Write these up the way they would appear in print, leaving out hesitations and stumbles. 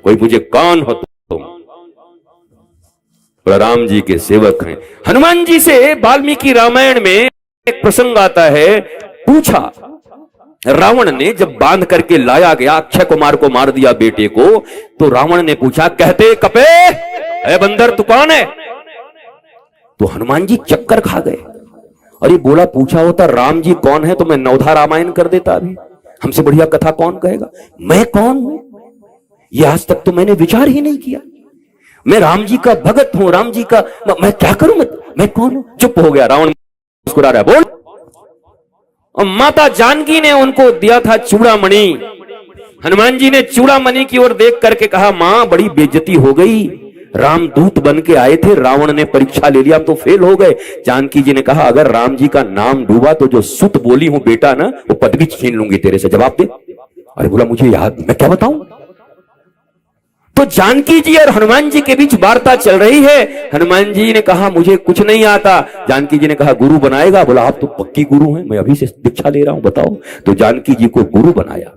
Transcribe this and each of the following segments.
कोई पूछे कौन हो तुम? बोला राम जी के सेवक हैं। हनुमान जी से वाल्मीकि रामायण में एक प्रसंग आता है, पूछा रावण ने जब बांध करके लाया गया, अक्षय कुमार को मार दिया बेटे को, तो रावण ने पूछा कहते कपे है बंदर तू कौन है? तो हनुमान जी चक्कर खा गए। अरे बोला पूछा होता राम जी कौन है तो मैं नवधा रामायण कर देता, अभी हमसे बढ़िया कथा कौन कहेगा। मैं कौन हूं ये आज तक तो मैंने विचार ही नहीं किया। मैं राम जी का भगत हूं, राम जी का, मैं क्या करूं, मैं कौन हूं? चुप हो गया। रावण मुस्कुरा रहा है, बोल। और माता जानकी ने उनको दिया था चूड़ामणि। हनुमान जी ने चूड़ामणि की ओर देख करके कहा मां बड़ी बेइज्जती हो गई, राम दूत बन के आए थे, रावण ने परीक्षा ले लिया, हम तो फेल हो गए। जानकी जी ने कहा अगर राम जी का नाम डूबा तो जो सुत बोली हूं बेटा ना, वो पदवी छीन लूंगी तेरे से, जवाब दे। अरे बोला मुझे याद, मैं क्या बताऊं। तो जानकी जी और हनुमान जी के बीच वार्ता चल रही है। हनुमान जी ने कहा मुझे कुछ नहीं आता। जानकी जी ने कहा गुरु बनाएगा? बोला आप तो पक्की गुरु हैं, मैं अभी से दीक्षा ले रहा हूं, बताओ। तो जानकी जी को गुरु बनाया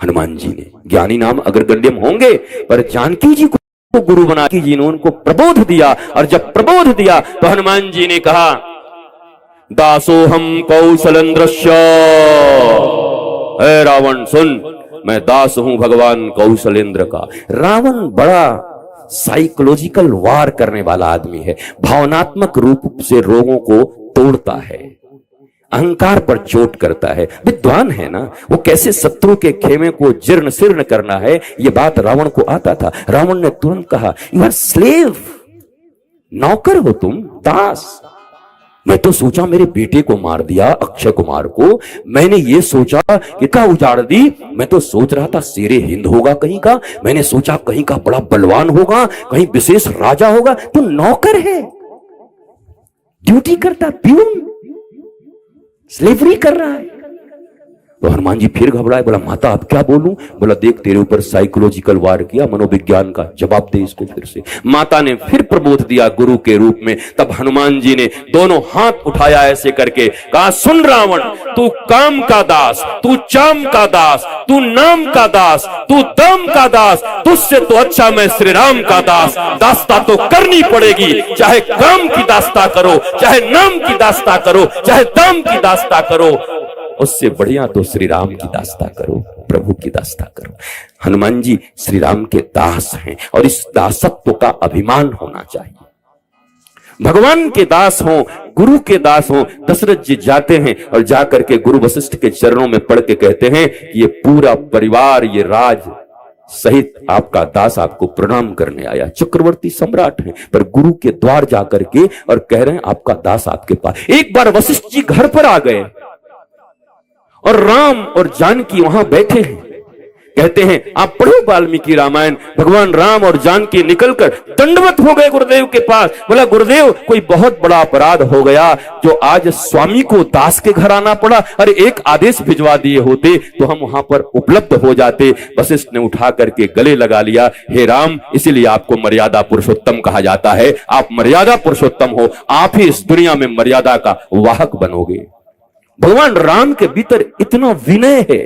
हनुमान जी ने। ज्ञानी नाम अग्रगण्यम होंगे, पर जानकी जी को गुरु बना की जी ने उनको प्रबोध दिया। और जब प्रबोध दिया तो हनुमान जी ने कहा दासोहम कौशलेंद्रस्य। ऐ रावण सुन, मैं दास हूं भगवान कौशलेंद्र का। रावण बड़ा साइकोलॉजिकल वार करने वाला आदमी है, भावनात्मक रूप से लोगों को तोड़ता है, अहंकार पर चोट करता है, विद्वान है ना, वो कैसे शत्रु के खेमे को जीर्ण शीर्ण करना है ये बात रावण को आता था। रावण ने तुरंत कहा यू आर स्लेव, नौकर हो तुम, दास। मैं तो सोचा मेरे बेटे को मार दिया अक्षय कुमार को, मैंने ये सोचा कि क्या उजाड़ दी, मैं तो सोच रहा था शेरे हिंद होगा कहीं का, मैंने सोचा कहीं का बड़ा बलवान होगा, कहीं विशेष राजा होगा, तो नौकर है, ड्यूटी करता, प्यून, स्लेवरी कर रहा है। तो हनुमान जी फिर घबराए, बोला माता अब क्या बोलूं? बोला देख तेरे ऊपर साइकोलॉजिकल वार किया, मनोविज्ञान का, जवाब दे इसको फिर से। माता ने फिर प्रबोध दिया गुरु के रूप में। तब हनुमान जी ने दोनों हाथ उठाया ऐसे करके कहा सुन रावण, तू काम का दास, तू चाम का दास, तू नाम का दास, तू दाम का दास, तुझसे तो अच्छा मैं श्री राम का दास। दास्ता तो करनी पड़ेगी, चाहे काम की दास्ता करो, चाहे नाम की दास्ता करो, चाहे दाम की दास्ता करो, उससे बढ़िया तो श्री राम की दास्ता करो, प्रभु की दास्ता करो। हनुमान जी श्री राम के दास हैं और इस दासत्व का अभिमान होना चाहिए। भगवान के दास हो, गुरु के दास हो। दशरथ जी जाते हैं और जाकर के गुरु वशिष्ठ के चरणों में पड़ के कहते हैं कि ये पूरा परिवार, ये राज सहित आपका दास आपको प्रणाम करने आया। चक्रवर्ती सम्राट हैं, पर गुरु के द्वार जाकर के और कह रहे हैं आपका दास आपके पास। एक बार वशिष्ठ जी घर पर आ गए और राम और जानकी वहां बैठे हैं। कहते हैं आप पढ़ो वाल्मीकि रामायण। भगवान राम और जानकी निकलकर दंडवत हो गए गुरुदेव के पास। बोला गुरुदेव कोई बहुत बड़ा अपराध हो गया जो आज स्वामी को दास के घर आना पड़ा। अरे एक आदेश भिजवा दिए होते तो हम वहां पर उपलब्ध हो जाते। वशिष्ठ ने उठा करके गले लगा लिया, हे राम इसीलिए आपको मर्यादा पुरुषोत्तम कहा जाता है। आप मर्यादा पुरुषोत्तम हो, आप ही इस दुनिया में मर्यादा का वाहक बनोगे। भगवान राम के भीतर इतना विनय है,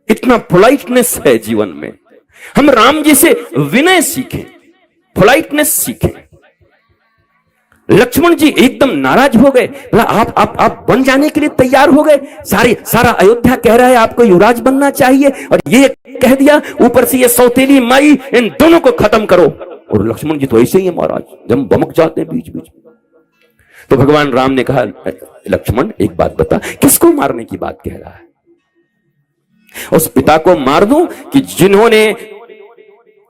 इतना पोलाइटनेस है जीवन में। हम राम जी से विनय सीखें, पोलाइटनेस सीखें। लक्ष्मण जी एकदम नाराज हो गए। आप बन जाने के लिए तैयार हो गए। सारा अयोध्या कह रहा है आपको युवराज बनना चाहिए और ये कह दिया ऊपर से ये सौतेली माई, इन दोनों को खत्म करो। और लक्ष्मण जी तो ऐसे ही है महाराज, जब बमक जाते हैं बीच बीच में। तो भगवान राम ने कहा लक्ष्मण एक बात बता, किसको मारने की बात कह रहा है? उस पिता को मार दूं कि जिन्होंने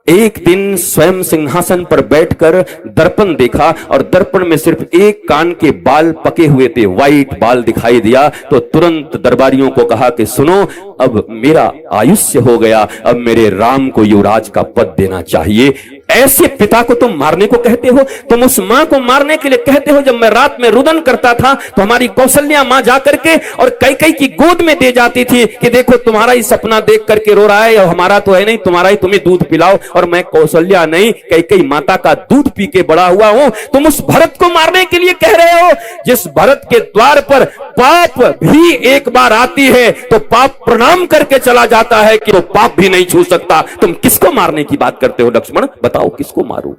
एक दिन स्वयं सिंहासन पर बैठकर दर्पण देखा और दर्पण में सिर्फ एक कान के बाल पके हुए थे, व्हाइट बाल दिखाई दिया, तो तुरंत दरबारियों को कहा कि सुनो अब मेरा आयुष्य हो गया, अब मेरे राम को युवराज का पद देना चाहिए। ऐसे पिता को तुम मारने को कहते हो? तुम उस मां को मारने के लिए कहते हो? जब मैं रात में रुदन करता था तो हमारी कौशल्या मां जाकर के और कैकई की गोद में दे जाती थी कि देखो तुम्हारा ही सपना देख करके रो रहा है, और हमारा तो है नहीं, तुम्हारा ही, तुम्हें दूध पिलाओ। और मैं कौशल्या नहीं, कैकई माता का दूध पी के बड़ा हुआ हूं। तुम उस भरत को मारने के लिए कह रहे हो? जिस भरत के द्वार पर पाप भी एक बार आती है तो पाप प्रणाम करके चला जाता है कि तो पाप भी नहीं छू सकता। तुम किसको मारने की बात करते हो लक्ष्मण? बताओ किसको मारूं?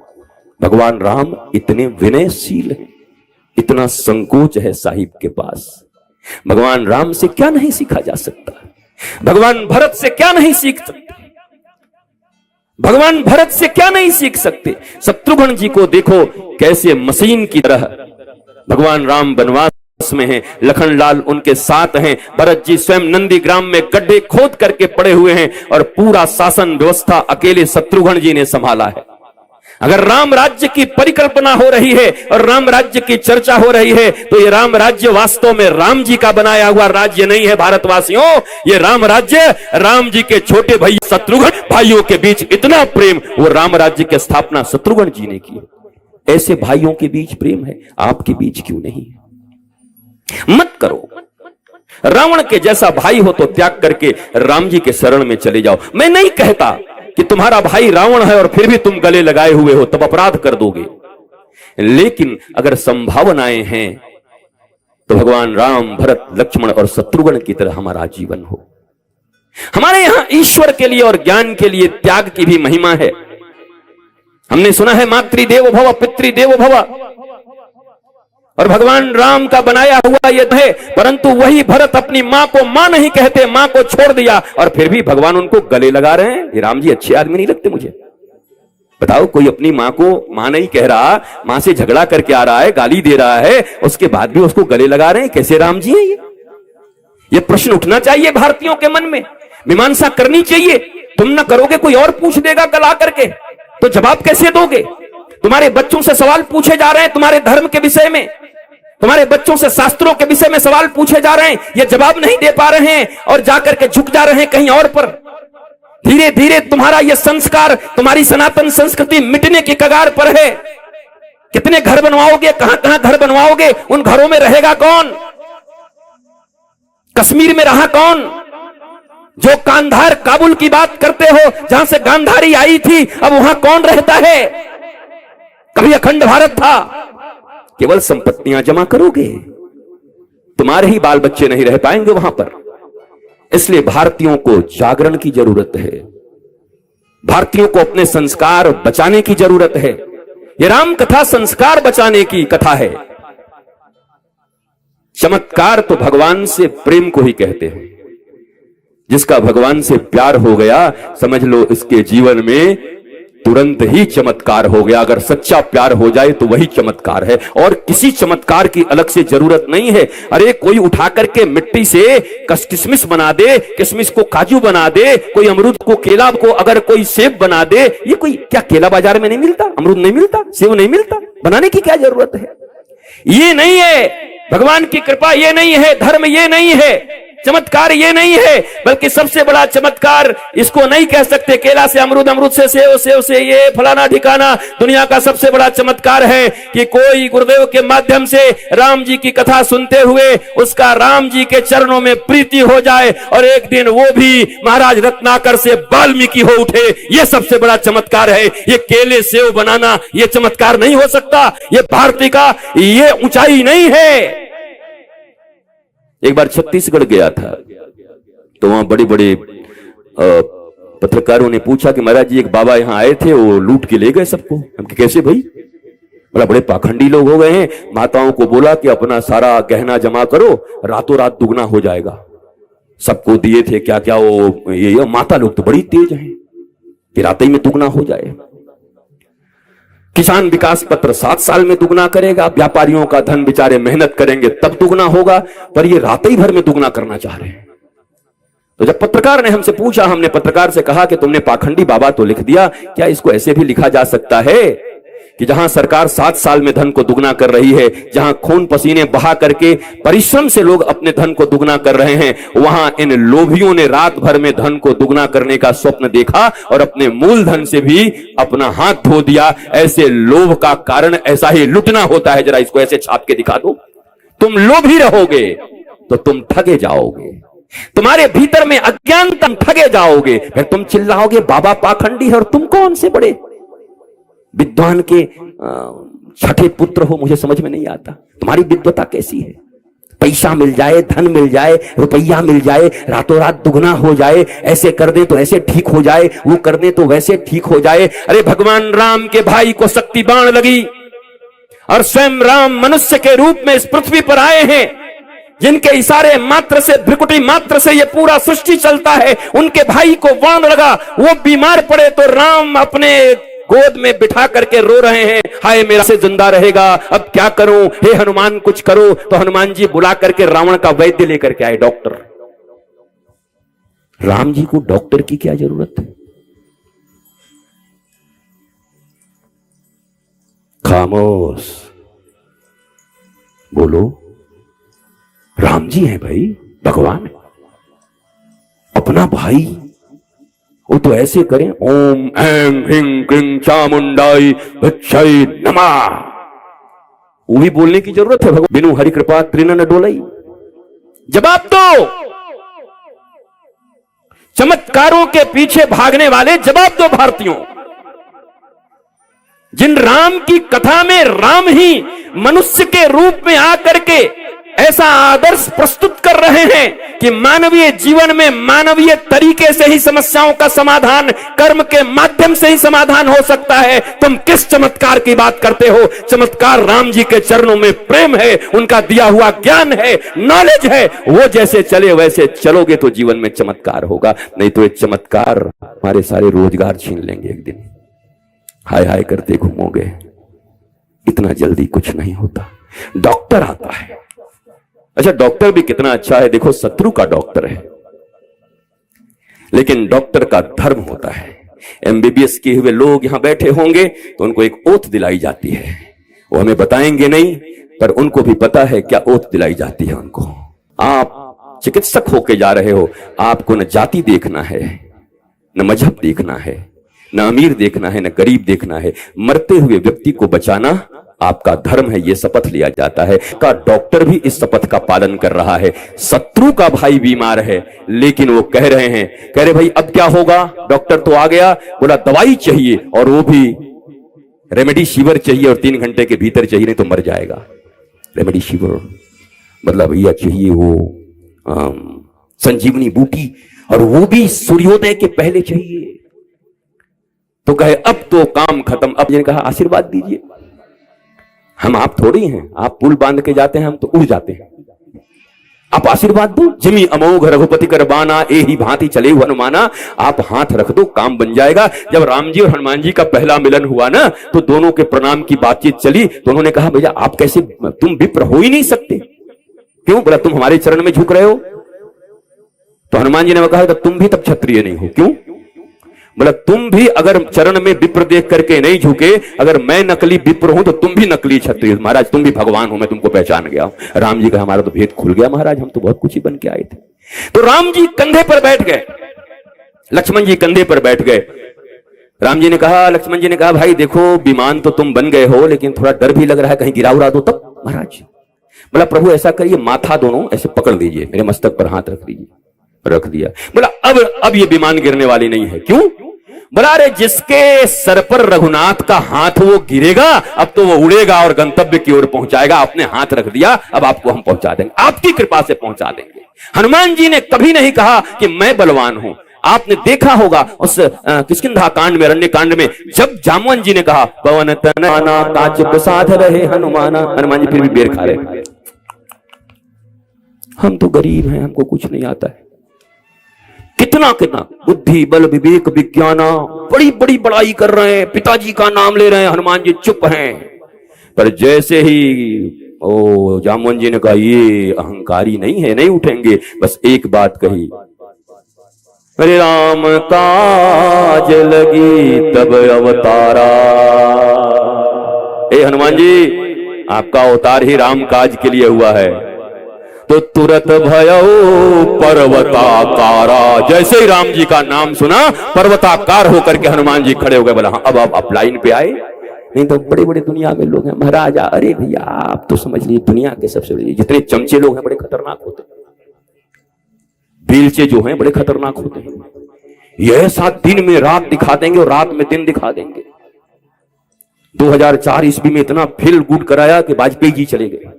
भगवान राम इतने विनयशील हैं, इतना संकोच है साहिब के पास। भगवान राम से क्या नहीं सीखा जा सकता? भगवान भरत से क्या नहीं सीख सकते? भगवान भरत से क्या नहीं सीख सकते? शत्रुघ्न जी को देखो कैसे मशीन की तरह भगवान राम वनवास में हैं, लखनलाल उनके साथ हैं, भरत जी स्वयं नंदीग्राम में गड्ढे खोद करके पड़े हुए हैं और पूरा शासन व्यवस्था अकेले शत्रुघ्न जी ने संभाला है। अगर राम राज्य की परिकल्पना हो रही है और राम राज्य की चर्चा हो रही है तो ये राम राज्य वास्तव में राम जी का बनाया हुआ राज्य नहीं है भारतवासियों। ये राम राज्य राम जी के छोटे भाई शत्रुघ्न भाइयों के बीच इतना प्रेम, वो राम राज्य की स्थापना शत्रुघ्न जी ने की। ऐसे भाइयों के बीच प्रेम है, आपके बीच क्यों नहीं? मत करो। रावण के जैसा भाई हो तो त्याग करके राम जी के शरण में चले जाओ। मैं नहीं कहता कि तुम्हारा भाई रावण है और फिर भी तुम गले लगाए हुए हो, तब अपराध कर दोगे। लेकिन अगर संभावनाएं हैं तो भगवान राम, भरत, लक्ष्मण और शत्रुघ्न की तरह हमारा जीवन हो। हमारे यहां ईश्वर के लिए और ज्ञान के लिए त्याग की भी महिमा है। हमने सुना है मातृदेवो भव पितृदेवो भव, और भगवान राम का बनाया हुआ यह है। परंतु वही भरत अपनी मां को मां नहीं कहते, मां को छोड़ दिया और फिर भी भगवान उनको गले लगा रहे हैं। ये राम जी अच्छे आदमी नहीं लगते मुझे। बताओ, कोई अपनी मां को मां नहीं कह रहा, मां से झगड़ा करके आ रहा है, गाली दे रहा है, उसके बाद भी उसको गले लगा रहे हैं, कैसे राम जी हैं ये प्रश्न उठना चाहिए भारतीयों के मन में, मीमांसा करनी चाहिए। तुम ना करोगे, कोई और पूछ देगा गला करके, तो जवाब कैसे दोगे? तुम्हारे बच्चों से सवाल पूछे जा रहे हैं तुम्हारे धर्म के विषय में, तुम्हारे बच्चों से शास्त्रों के विषय में सवाल पूछे जा रहे हैं, ये जवाब नहीं दे पा रहे हैं और जाकर के झुक जा रहे हैं कहीं और पर। धीरे धीरे तुम्हारा यह संस्कार, तुम्हारी सनातन संस्कृति मिटने की कगार पर है। कितने घर बनवाओगे, कहां कहां घर बनवाओगे? उन घरों में रहेगा कौन? कश्मीर में रहा कौन? जो कांधार काबुल की बात करते हो, जहां से गांधारी आई थी, अब वहां कौन रहता है? कभी अखंड भारत था। केवल संपत्तियां जमा करोगे, तुम्हारे ही बाल बच्चे नहीं रह पाएंगे वहां पर। इसलिए भारतीयों को जागरण की जरूरत है, भारतीयों को अपने संस्कार बचाने की जरूरत है। यह राम कथा संस्कार बचाने की कथा है। चमत्कार तो भगवान से प्रेम को ही कहते हैं। जिसका भगवान से प्यार हो गया, समझ लो इसके जीवन में तुरंत ही चमत्कार हो गया। अगर सच्चा प्यार हो जाए तो वही चमत्कार है, और किसी चमत्कार की अलग से जरूरत नहीं है। अरे कोई उठा करके मिट्टी से किशमिश बना दे, किशमिश को काजू बना दे, कोई अमरूद को, केला को अगर कोई सेब बना दे, ये कोई क्या केला बाजार में नहीं मिलता, अमरूद नहीं मिलता, सेब नहीं मिलता? बनाने की क्या जरूरत है? ये नहीं है भगवान की कृपा, ये नहीं है धर्म, ये नहीं है चमत्कार, ये नहीं है। बल्कि सबसे बड़ा चमत्कार, इसको नहीं कह सकते केला से अमरूद, अमरूद से सेव, सेव से ये फलाना ठिकाना। दुनिया का सबसे बड़ा चमत्कार है कि कोई गुरुदेव के माध्यम से राम जी की कथा सुनते हुए उसका राम जी के चरणों में प्रीति हो जाए और एक दिन वो भी महाराज रत्नाकर से वाल्मीकि हो उठे। ये सबसे बड़ा चमत्कार है। ये केले सेव बनाना ये चमत्कार नहीं हो सकता। ये भारती का ये ऊंचाई नहीं है। एक बार छत्तीसगढ़ गया था तो वहां बड़े बड़े पत्रकारों ने पूछा कि महाराज जी एक बाबा यहां आए थे, वो लूट के ले गए सबको। हम कैसे भाई? बड़ा बड़े पाखंडी लोग हो गए हैं। माताओं को बोला कि अपना सारा गहना जमा करो, रातों रात दुगना हो जाएगा। सबको दिए थे क्या क्या वो ये माता लोग तो बड़ी तेज हैं कि रात ही में दुगना हो जाए। किसान विकास पत्र 7 साल में दुगना करेगा, व्यापारियों का धन बेचारे मेहनत करेंगे तब दुगना होगा, पर ये रात ही भर में दुगना करना चाह रहे हैं। तो जब पत्रकार ने हमसे पूछा, हमने पत्रकार से कहा कि तुमने पाखंडी बाबा तो लिख दिया, क्या इसको ऐसे भी लिखा जा सकता है कि जहां सरकार 7 साल में धन को दुगना कर रही है, जहां खून पसीने बहा करके परिश्रम से लोग अपने धन को दुगना कर रहे हैं, वहां इन लोभियों ने रात भर में धन को दुगना करने का स्वप्न देखा और अपने मूलधन से भी अपना हाथ धो दिया। ऐसे लोभ का कारण ऐसा ही लुटना होता है। जरा इसको ऐसे छाप के दिखा दो। तुम लोभी रहोगे तो तुम ठगे जाओगे, तुम्हारे भीतर में अज्ञानता, ठगे जाओगे। फिर तुम चिल्लाओगे बाबा पाखंडी है, और तुम कौन से बड़े विद्वान के छठे पुत्र हो, मुझे समझ में नहीं आता तुम्हारी विद्वता कैसी है। पैसा मिल जाए, धन मिल जाए, रुपया मिल जाए, रातों रात दुगना हो जाए, ऐसे कर दे तो ऐसे ठीक हो जाए, वो कर दे तो वैसे ठीक हो जाए। अरे भगवान राम के भाई को शक्ति बाण लगी और स्वयं राम मनुष्य के रूप में इस पृथ्वी पर आए हैं, जिनके इशारे मात्र से, भ्रिकुटी मात्र से ये पूरा सृष्टि चलता है। उनके भाई को बाण लगा, वो बीमार पड़े तो राम अपने गोद में बिठा करके रो रहे हैं, हाय मेरा से जिंदा रहेगा, अब क्या करूं, हे हनुमान कुछ करो। तो हनुमान जी बुला करके रावण का वैद्य लेकर के आए, डॉक्टर। राम जी को डॉक्टर की क्या जरूरत है? खामोश, बोलो। राम जी हैं भाई, भगवान अपना भाई, वो तो ऐसे करें, ओम ऐं ह्रीं क्लीं चामुंडाई भक्षाई नमः, वो भी बोलने की जरूरत है? भगवान बिनु हरि कृपा त्रिनयन डोलाई। जवाब दो, चमत्कारों के पीछे भागने वाले, जवाब दो भारतीयों। जिन राम की कथा में राम ही मनुष्य के रूप में आकर के ऐसा आदर्श प्रस्तुत कर रहे हैं कि मानवीय जीवन में मानवीय तरीके से ही समस्याओं का समाधान, कर्म के माध्यम से ही समाधान हो सकता है, तुम किस चमत्कार की बात करते हो? चमत्कार राम जी के चरणों में प्रेम है, उनका दिया हुआ ज्ञान है, नॉलेज है, वो जैसे चले वैसे चलोगे तो जीवन में चमत्कार होगा। नहीं तो ये चमत्कार हमारे सारे रोजगार छीन लेंगे एक दिन। हाय हाय करते घूमोगे, इतना जल्दी कुछ नहीं होता। डॉक्टर आता है, अच्छा डॉक्टर भी कितना अच्छा है, देखो शत्रु का डॉक्टर है, लेकिन डॉक्टर का धर्म होता है। एमबीबीएस किए हुए लोग यहां बैठे होंगे तो उनको एक ओथ दिलाई जाती है, वो हमें बताएंगे नहीं, पर उनको भी पता है क्या ओथ दिलाई जाती है उनको। आप चिकित्सक होके जा रहे हो, आपको न जाति देखना है, न मजहब देखना है, न अमीर देखना है, न गरीब देखना है, मरते हुए व्यक्ति को बचाना आपका धर्म है, ये शपथ लिया जाता है। का डॉक्टर भी इस शपथ का पालन कर रहा है। शत्रु का भाई बीमार है, लेकिन वो कह रहे भाई अब क्या होगा? डॉक्टर तो आ गया, बोला दवाई चाहिए, और वो भी रेमेडी शिवर चाहिए, और 3 घंटे के भीतर चाहिए, नहीं तो मर जाएगा। रेमेडी शिवर मतलब भैया चाहिए वो संजीवनी बूटी, और वो भी सूर्योदय के पहले चाहिए। तो कहे अब तो काम खत्म। अब जिन्हें कहा आशीर्वाद दीजिए, हम आप थोड़ी हैं, आप पुल बांध के जाते हैं, हम तो उड़ जाते हैं, आप आशीर्वाद दो। जिमी अमोघ रघुपति कर बाना, ए ही भांति चले हनुमाना, आप हाथ रख दो, काम बन जाएगा। जब राम जी और हनुमान जी का पहला मिलन हुआ ना, तो दोनों के प्रणाम की बातचीत चली, तो उन्होंने कहा भैया आप कैसे, तुम विप्र हो ही नहीं सकते, क्यों? बोला तुम हमारे चरण में झुक रहे हो। तो हनुमान जी ने कहा तुम भी तब क्षत्रिय नहीं हो, क्यों? बोला तुम भी अगर चरण में विप्र देख करके नहीं झुके, अगर मैं नकली विप्र हूं तो तुम भी नकली क्षत्रिय। महाराज तुम भी भगवान हो, मैं तुमको पहचान गया हूं। राम जी का हमारा तो भेद खुल गया महाराज, हम तो बहुत कुछ ही बन के आए थे। तो राम जी कंधे पर बैठ गए, लक्ष्मण जी कंधे पर बैठ गए। राम जी ने कहा, लक्ष्मण जी ने कहा भाई देखो विमान तो तुम बन गए हो, लेकिन थोड़ा डर भी लग रहा है कहीं गिरा उड़ा दो तब। महाराज बोला प्रभु ऐसा करिए, माथा दोनों ऐसे पकड़ दीजिए, मेरे मस्तक पर हाथ रख दीजिए। रख दिया। बोला अब ये विमान गिरने वाली नहीं है, क्यों? बोला अरे जिसके सर पर रघुनाथ का हाथ वो गिरेगा, अब तो वो उड़ेगा और गंतव्य की ओर पहुंचाएगा। आपने हाथ रख दिया, अब आपको हम पहुंचा देंगे, आपकी कृपा से पहुंचा देंगे। हनुमान जी ने कभी नहीं कहा कि मैं बलवान हूं। आपने देखा होगा उस किष्किंधा कांड में, अरण्य कांड में, जब जामवन जी ने कहा पवन तनया काच प्रसाद रहे हनुमाना, हनुमान जी फिर भी बेर खा रहे, हम तो गरीब हैं, हमको कुछ नहीं आता है। कितना कितना बुद्धि बल विवेक विज्ञाना, बड़ी बड़ी बड़ाई कर रहे हैं, पिताजी का नाम ले रहे हैं, हनुमान जी चुप हैं। पर जैसे ही जामवन जी ने कहा ये अहंकारी नहीं है, नहीं उठेंगे, बस एक बात कही, अरे राम काज लगी तब अवतारा, ए हनुमान जी, आपका अवतार ही राम काज के लिए हुआ है। तो तुरत भयो पर्वताकारा, जैसे ही राम जी का नाम सुना पर्वताकार होकर के हनुमान जी खड़े हो गए। बोला हाँ, अब आप लाइन पे आए, नहीं तो बड़े बड़े दुनिया में लोग हैं महाराजा। अरे भैया आप तो समझ लीजिए दुनिया के सबसे बड़े जितने चमचे लोग हैं बड़े खतरनाक होते हैं, बेलचे जो हैं बड़े खतरनाक होते हैं। यह साथ दिन में रात दिखा देंगे और रात में दिन दिखा देंगे। 2004 ईस्वी में इतना फील गुड कराया कि वाजपेयी जी चले गए,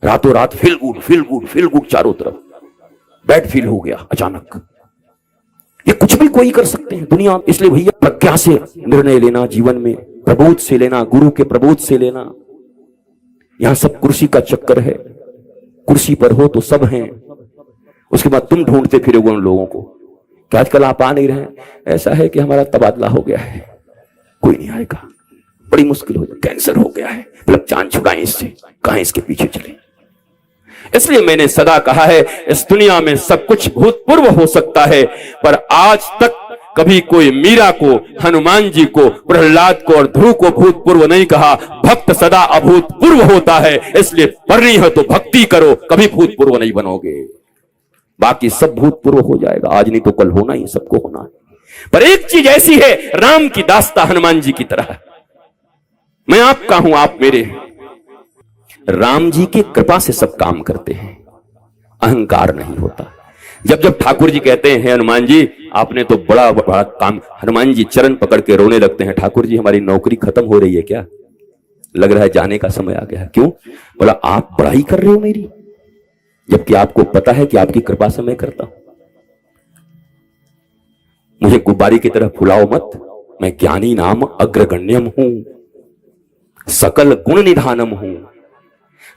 रातों रात feel good feel good feel good, चारों तरफ बैड फील हो गया अचानक। ये कुछ भी कोई कर सकते हैं दुनिया। इसलिए भैया प्रज्ञा से निर्णय लेना, जीवन में प्रबोध से लेना, गुरु के प्रबोध से लेना। यहां सब कुर्सी का चक्कर है, कुर्सी पर हो तो सब हैं, उसके बाद तुम ढूंढते फिरोगे उन लोगों को कि आजकल आप आ नहीं रहे। ऐसा है कि हमारा तबादला हो गया है, कोई नहीं आएगा, बड़ी मुश्किल हो जाए, कैंसर हो गया है, मतलब जान छुड़ाएं इससे, कहां इसके पीछे चले। इसलिए मैंने सदा कहा है इस दुनिया में सब कुछ भूतपूर्व हो सकता है, पर आज तक कभी कोई मीरा को, हनुमान जी को, प्रहलाद को और ध्रुव को भूतपूर्व नहीं कहा। भक्त सदा अभूतपूर्व होता है, इसलिए करनी है तो भक्ति करो, कभी भूतपूर्व नहीं बनोगे। बाकी सब भूतपूर्व हो जाएगा, आज नहीं तो कल होना ही, सबको होना है। पर एक चीज ऐसी है, राम की दास्ता हनुमान जी की तरह, मैं आपका हूं आप मेरे हैं। राम जी की कृपा से सब काम करते हैं, अहंकार नहीं होता। जब जब ठाकुर जी कहते हैं हनुमान जी आपने तो बड़ा बड़ा काम, हनुमान जी चरण पकड़ के रोने लगते हैं, ठाकुर जी हमारी नौकरी खत्म हो रही है क्या, लग रहा है जाने का समय आ गया है। क्यों? बोला आप बड़ाई कर रहे हो मेरी, जबकि आपको पता है कि आपकी कृपा से मैं करता हूं। मुझे गुब्बारे की तरह फुलाओ मत, मैं ज्ञानी नाम अग्रगण्यम हूं, सकल गुण निधानम हूं।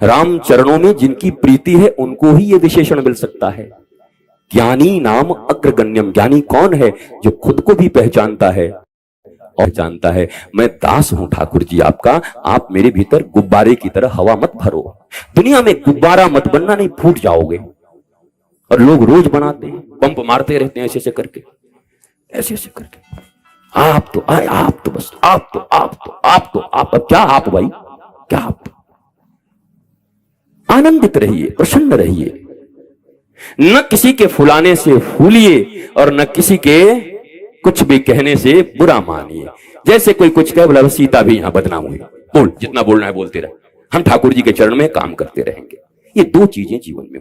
राम चरणों में जिनकी प्रीति है उनको ही यह विशेषण मिल सकता है, ज्ञानी नाम अग्रगण्यम। ज्ञानी कौन है? जो खुद को भी पहचानता है और जानता है मैं दास हूं ठाकुर जी आपका, आप मेरे भीतर गुब्बारे की तरह हवा मत भरो। दुनिया में गुब्बारा मत बनना, नहीं फूट जाओगे। और लोग रोज बनाते हैं, पंप मारते रहते हैं ऐसे ऐसे करके, ऐसे ऐसे करके। आप तो आए, आप तो बस, आप तो आप तो आप तो आप, अब क्या आप भाई, क्या आप? आनंदित रहिए, प्रसन्न रहिए, न किसी के फुलाने से फूलिए और न किसी के कुछ भी कहने से बुरा मानिए। जैसे कोई कुछ कहे, बोला सीता भी यहां बदनाम हुई, बोल जितना बोलना है बोलते रहे, हम ठाकुर जी के चरण में काम करते रहेंगे। ये दो चीजें जीवन में